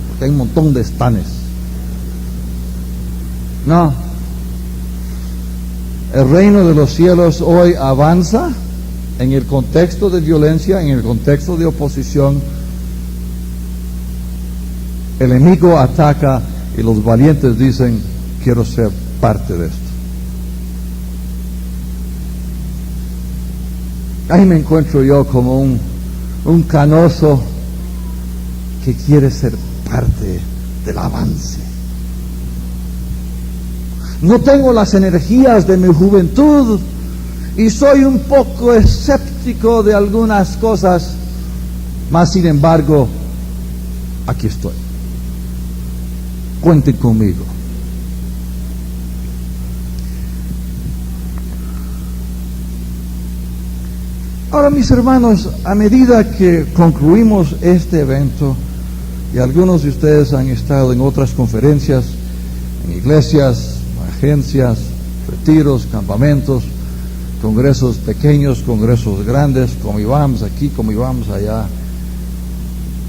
Porque hay un montón de estanes. No. El reino de los cielos hoy avanza en el contexto de violencia, en el contexto de oposición. El enemigo ataca y los valientes dicen: quiero ser parte de esto. Ahí me encuentro yo como un canoso que quiere ser parte del avance. No tengo las energías de mi juventud y soy un poco escéptico de algunas cosas, mas sin embargo, aquí estoy. Cuenten conmigo. Ahora, mis hermanos, a medida que concluimos este evento, y algunos de ustedes han estado en otras conferencias, en iglesias, agencias, retiros, campamentos, congresos pequeños, congresos grandes, como íbamos aquí, como íbamos allá,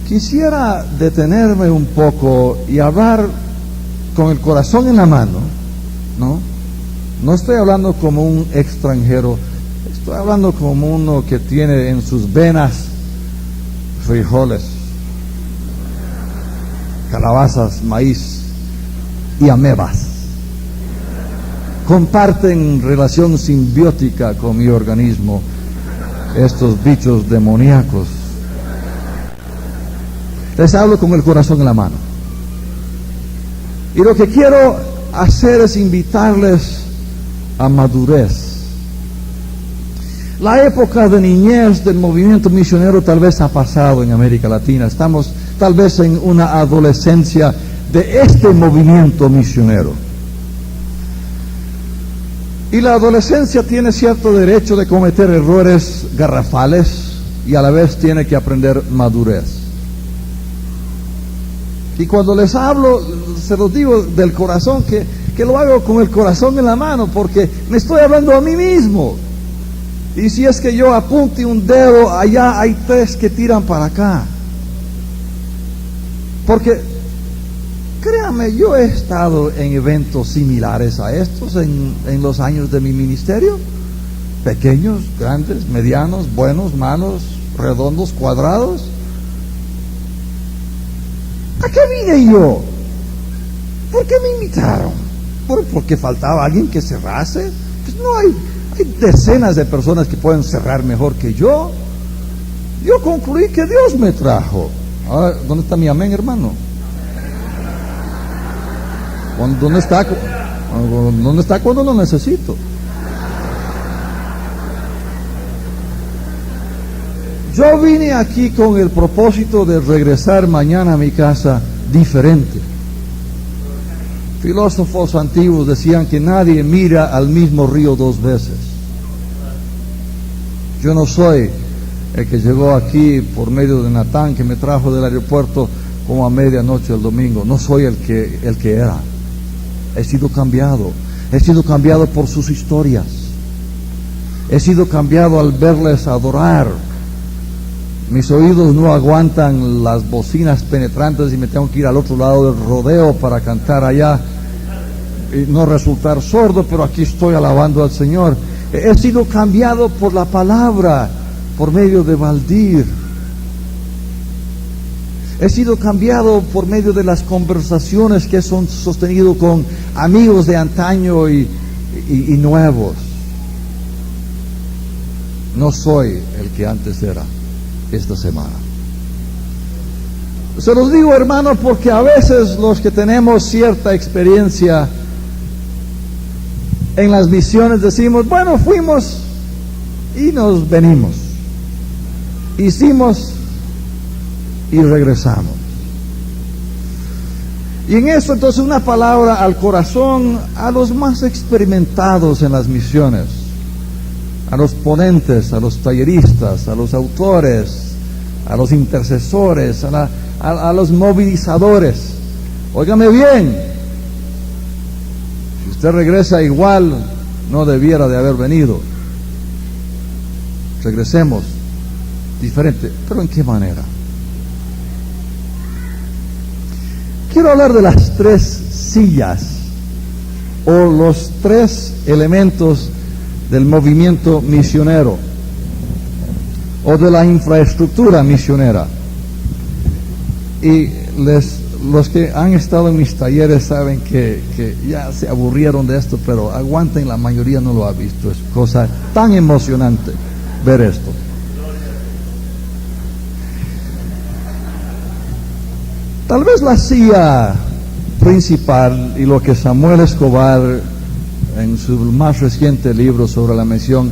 quisiera detenerme un poco y hablar con el corazón en la mano, ¿no? No estoy hablando como un extranjero, estoy hablando como uno que tiene en sus venas frijoles, calabazas, maíz y amebas. Comparten relación simbiótica con mi organismo estos bichos demoníacos. Les hablo con el corazón en la mano. Y lo que quiero hacer es invitarles a madurez. La época de niñez del movimiento misionero tal vez ha pasado en América Latina. Estamos tal vez en una adolescencia de este movimiento misionero. Y la adolescencia tiene cierto derecho de cometer errores garrafales y a la vez tiene que aprender madurez. Y cuando les hablo, se los digo del corazón, que lo hago con el corazón en la mano, porque me estoy hablando a mí mismo. Y si es que yo apunte un dedo, allá hay tres que tiran para acá. Porque, créanme, yo he estado en eventos similares a estos en los años de mi ministerio. Pequeños, grandes, medianos, buenos, malos, redondos, cuadrados. ¿A qué vine yo? ¿Por qué me invitaron? ¿Porque faltaba alguien que cerrase? Pues no, hay decenas de personas que pueden cerrar mejor que yo. Yo concluí que Dios me trajo. Ahora, ¿dónde está mi amén, hermano? ¿Dónde está cuando lo necesito? Yo vine aquí con el propósito de regresar mañana a mi casa diferente. Filósofos antiguos decían que nadie mira al mismo río dos veces. Yo no soy el que llegó aquí por medio de Natán, que me trajo del aeropuerto como a medianoche el domingo. No soy el que era. He sido cambiado por sus historias. He sido cambiado al verles adorar. Mis oídos no aguantan las bocinas penetrantes y me tengo que ir al otro lado del rodeo para cantar allá y no resultar sordo, pero aquí estoy alabando al Señor. He sido cambiado por la palabra, por medio de Valdir. He sido cambiado por medio de las conversaciones que son sostenido con amigos de antaño y nuevos. No soy el que antes era esta semana. Se los digo, hermanos, porque a veces los que tenemos cierta experiencia en las misiones decimos, bueno, fuimos y nos venimos, hicimos y regresamos. Y en eso entonces una palabra al corazón a los más experimentados en las misiones, a los ponentes, a los talleristas, a los autores, a los intercesores, a los movilizadores. Óigame bien, si usted regresa igual, no debiera de haber venido. Regresemos diferente, pero ¿en qué manera? Quiero hablar de las 3 sillas o los 3 elementos del movimiento misionero o de la infraestructura misionera. Y los que han estado en mis talleres saben que ya se aburrieron de esto, pero aguanten, la mayoría no lo ha visto. Es cosa tan emocionante ver esto. Tal vez la silla principal y lo que Samuel Escobar en su más reciente libro sobre la misión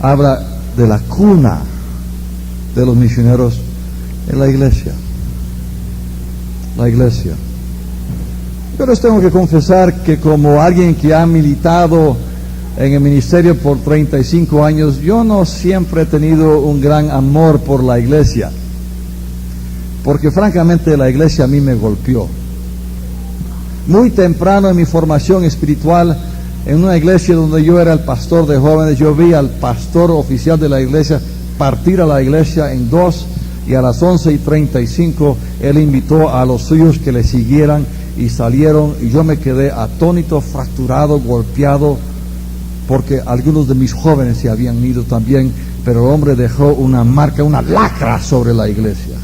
habla de la cuna de los misioneros en la iglesia. La iglesia. Yo les tengo que confesar que como alguien que ha militado en el ministerio por 35 años, yo no siempre he tenido un gran amor por la iglesia, porque francamente la iglesia a mí me golpeó. Muy temprano en mi formación espiritual, en una iglesia donde yo era el pastor de jóvenes, yo vi al pastor oficial de la iglesia partir a la iglesia en 2, y a las 11:35 él invitó a los suyos que le siguieran y salieron, y yo me quedé atónito, fracturado, golpeado, porque algunos de mis jóvenes se habían ido también, pero el hombre dejó una marca, una lacra sobre la iglesia.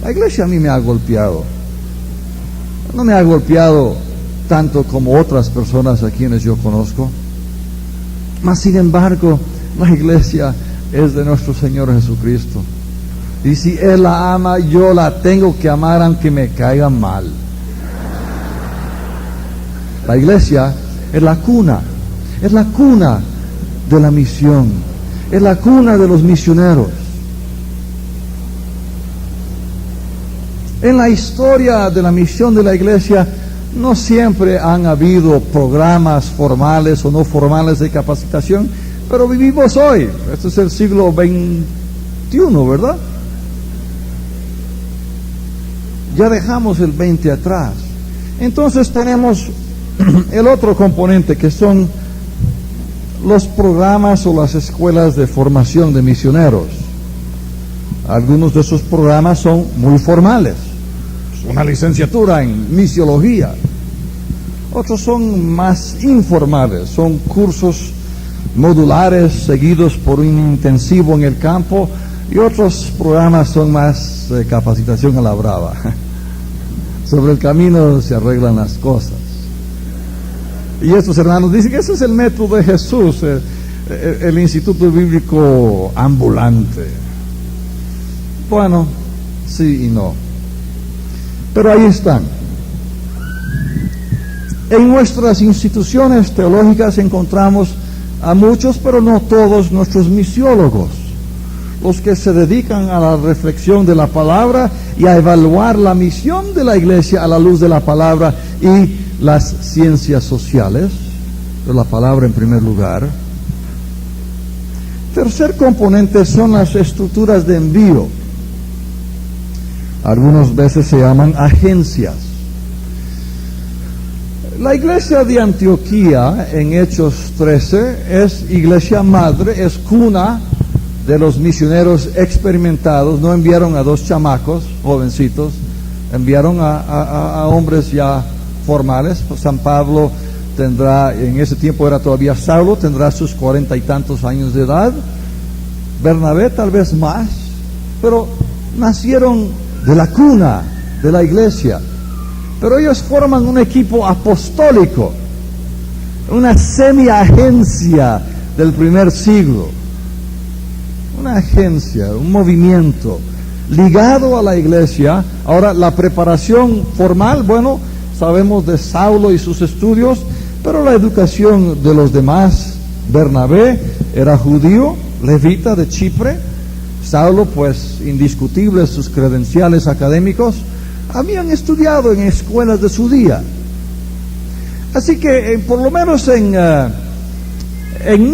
La iglesia a mí me ha golpeado. No me ha golpeado tanto como otras personas a quienes yo conozco, mas sin embargo la iglesia es de nuestro Señor Jesucristo, y si Él la ama, yo la tengo que amar aunque me caiga mal. La iglesia es la cuna de la misión, es la cuna de los misioneros. En la historia de la misión de la iglesia no siempre han habido programas formales o no formales de capacitación, pero vivimos hoy, este es el siglo XXI, ¿verdad? Ya dejamos el 20 atrás. Entonces tenemos el otro componente, que son los programas o las escuelas de formación de misioneros. Algunos de esos programas son muy formales, una licenciatura en misiología. Otros son más informales, son cursos modulares seguidos por un intensivo en el campo, y otros programas son más capacitación a la brava. Sobre el camino se arreglan las cosas. Y estos hermanos dicen que ese es el método de Jesús, el Instituto Bíblico ambulante. Bueno, sí y no, pero ahí están. En nuestras instituciones teológicas encontramos a muchos, pero no todos, nuestros misiólogos, los que se dedican a la reflexión de la palabra y a evaluar la misión de la iglesia a la luz de la palabra y las ciencias sociales, de la palabra en primer lugar. Tercer componente son las estructuras de envío. Algunas veces se llaman agencias. La iglesia de Antioquía, en Hechos 13, es iglesia madre, es cuna de los misioneros experimentados. No enviaron a 2 chamacos, jovencitos, enviaron a hombres ya formales. San Pablo tendrá, en ese tiempo era todavía Saulo, tendrá sus 40 y tantos años de edad. Bernabé tal vez más, pero nacieron de la cuna de la iglesia. Pero ellos forman un equipo apostólico, una semi-agencia del primer siglo, una agencia, un movimiento ligado a la iglesia. Ahora, la preparación formal, bueno, sabemos de Saulo y sus estudios, pero la educación de los demás, Bernabé era judío, levita de Chipre. Saulo, pues, indiscutibles sus credenciales académicos, habían estudiado en escuelas de su día. Así que, por lo menos en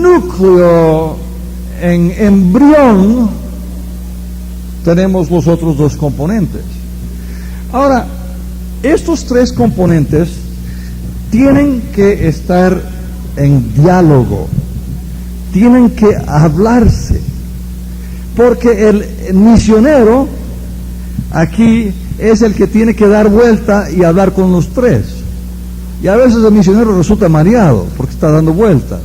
núcleo, en embrión, tenemos los otros 2 componentes. Ahora, estos 3 componentes tienen que estar en diálogo, tienen que hablarse, porque el misionero aquí es el que tiene que dar vuelta y hablar con los 3. Y a veces el misionero resulta mareado porque está dando vueltas.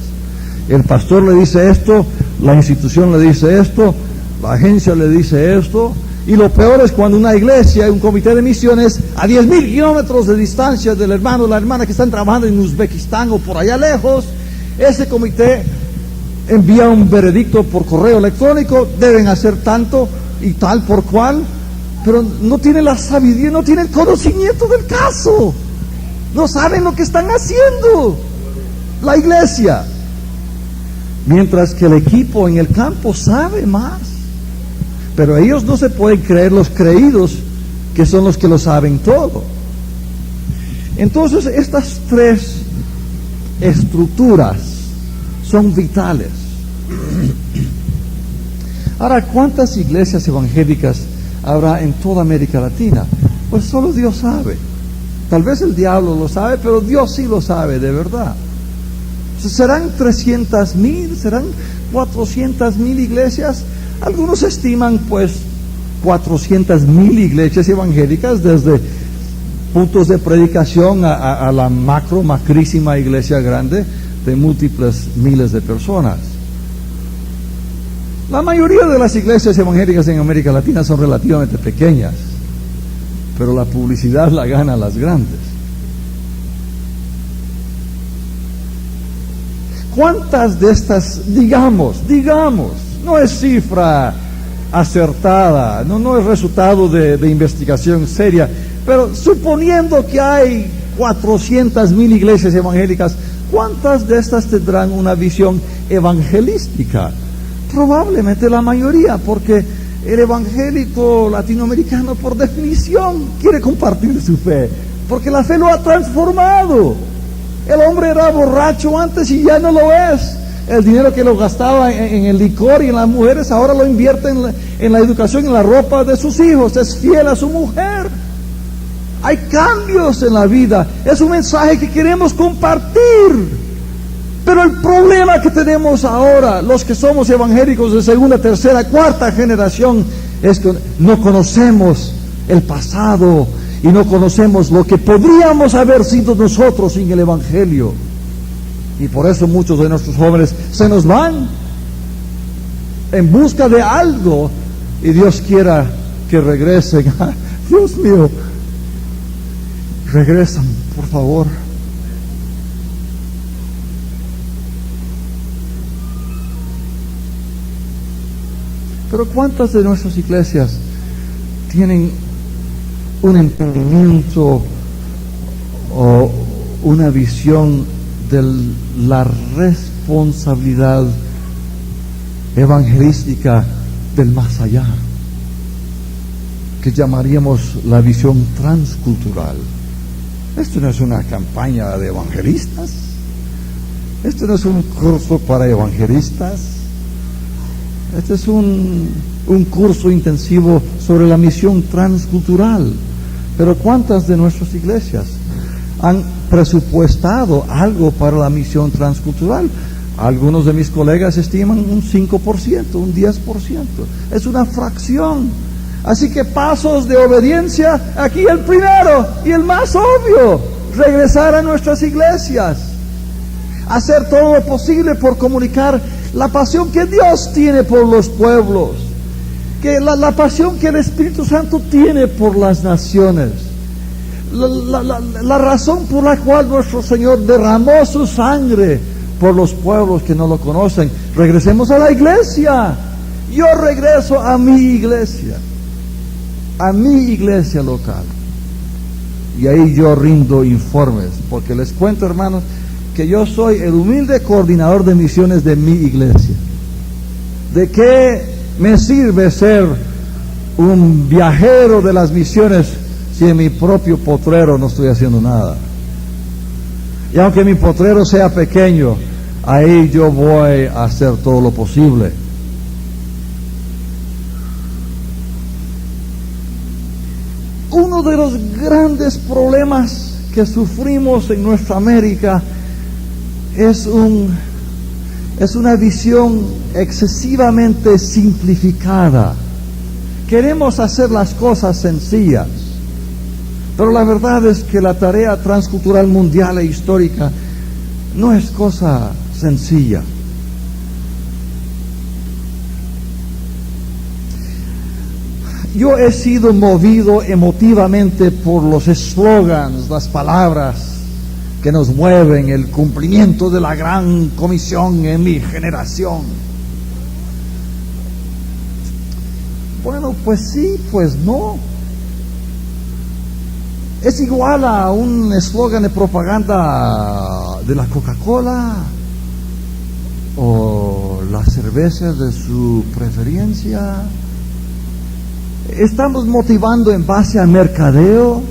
El pastor le dice esto, la institución le dice esto, la agencia le dice esto. Y lo peor es cuando una iglesia, un comité de misiones a 10,000 kilómetros de distancia del hermano o la hermana que están trabajando en Uzbekistán o por allá lejos, ese comité envía un veredicto por correo electrónico: deben hacer tanto y tal por cual, pero no tienen la sabiduría, no tienen el conocimiento del caso, no saben lo que están haciendo la iglesia, mientras que el equipo en el campo sabe más. Pero ellos no se pueden creer los creídos, que son los que lo saben todo. Entonces, estas 3 estructuras son vitales. Ahora, ¿cuántas iglesias evangélicas habrá en toda América Latina? Pues solo Dios sabe. Tal vez el diablo lo sabe, pero Dios sí lo sabe de verdad. ¿Serán 300,000? ¿Serán 400,000 iglesias? Algunos estiman pues 400,000 iglesias evangélicas, desde puntos de predicación a la macrísima iglesia grande de múltiples miles de personas. La mayoría de las iglesias evangélicas en América Latina son relativamente pequeñas, pero la publicidad la ganan las grandes. ¿Cuántas de estas, digamos, no es cifra acertada, no es resultado de investigación seria, pero suponiendo que hay 400,000 iglesias evangélicas, ¿cuántas de estas tendrán una visión evangelística? Probablemente la mayoría, porque el evangélico latinoamericano, por definición, quiere compartir su fe, porque la fe lo ha transformado. El hombre era borracho antes y ya no lo es. El dinero que lo gastaba en el licor y en las mujeres, ahora lo invierte en la educación, en la ropa de sus hijos. Es fiel a su mujer. Hay cambios en la vida. Es un mensaje que queremos compartir. Pero el problema que tenemos ahora, los que somos evangélicos de segunda, tercera, cuarta generación, es que no conocemos el pasado y no conocemos lo que podríamos haber sido nosotros sin el evangelio. Y por eso muchos de nuestros jóvenes se nos van en busca de algo, y Dios quiera que regresen. Dios mío, regresan, por favor. Pero ¿cuántas de nuestras iglesias tienen un entendimiento o una visión de la responsabilidad evangelística del más allá, que llamaríamos la visión transcultural? Esto no es una campaña de evangelistas, esto no es un curso para evangelistas, este es un curso intensivo sobre la misión transcultural. Pero ¿cuántas de nuestras iglesias han presupuestado algo para la misión transcultural. Algunos de mis colegas estiman un 5%, un 10%. Es una fracción. Así que pasos de obediencia, aquí el primero y el más obvio: regresar a nuestras iglesias, hacer todo lo posible por comunicar la pasión que Dios tiene por los pueblos, que la pasión que el Espíritu Santo tiene por las naciones, la razón por la cual nuestro Señor derramó su sangre por los pueblos que no lo conocen. Regresemos a la iglesia. Yo regreso a mi iglesia local, y ahí yo rindo informes, porque les cuento, hermanos, que yo soy el humilde coordinador de misiones de mi iglesia. ¿De qué me sirve ser un viajero de las misiones si en mi propio potrero no estoy haciendo nada? Y aunque mi potrero sea pequeño, ahí yo voy a hacer todo lo posible. Uno de los grandes problemas que sufrimos en nuestra América es una visión excesivamente simplificada. Queremos hacer las cosas sencillas, pero la verdad es que la tarea transcultural mundial e histórica no es cosa sencilla. Yo he sido movido emotivamente por los eslogans, las palabras que nos mueven, el cumplimiento de la gran comisión en mi generación. Bueno, pues sí, pues no. Es igual a un eslogan de propaganda de la Coca-Cola o la cerveza de su preferencia. ¿Estamos motivando en base a mercadeo?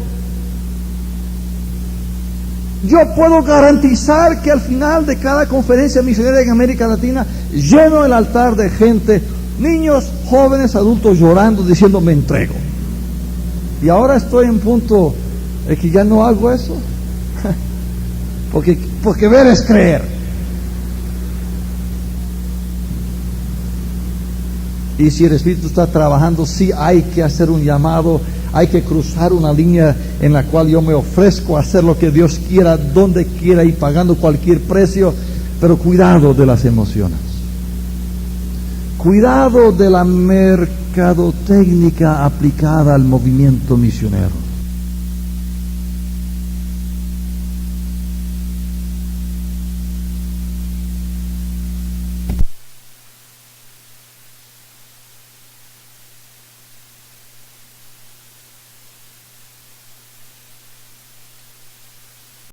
Yo puedo garantizar que al final de cada conferencia misionera en América Latina lleno el altar de gente, niños, jóvenes, adultos llorando, diciendo: me entrego. Y ahora estoy en punto de que ya no hago eso, porque ver es creer. Y si el Espíritu está trabajando, sí hay que hacer un llamado, hay que cruzar una línea en la cual yo me ofrezco a hacer lo que Dios quiera, donde quiera y pagando cualquier precio, pero cuidado de las emociones. Cuidado de la mercadotecnia aplicada al movimiento misionero.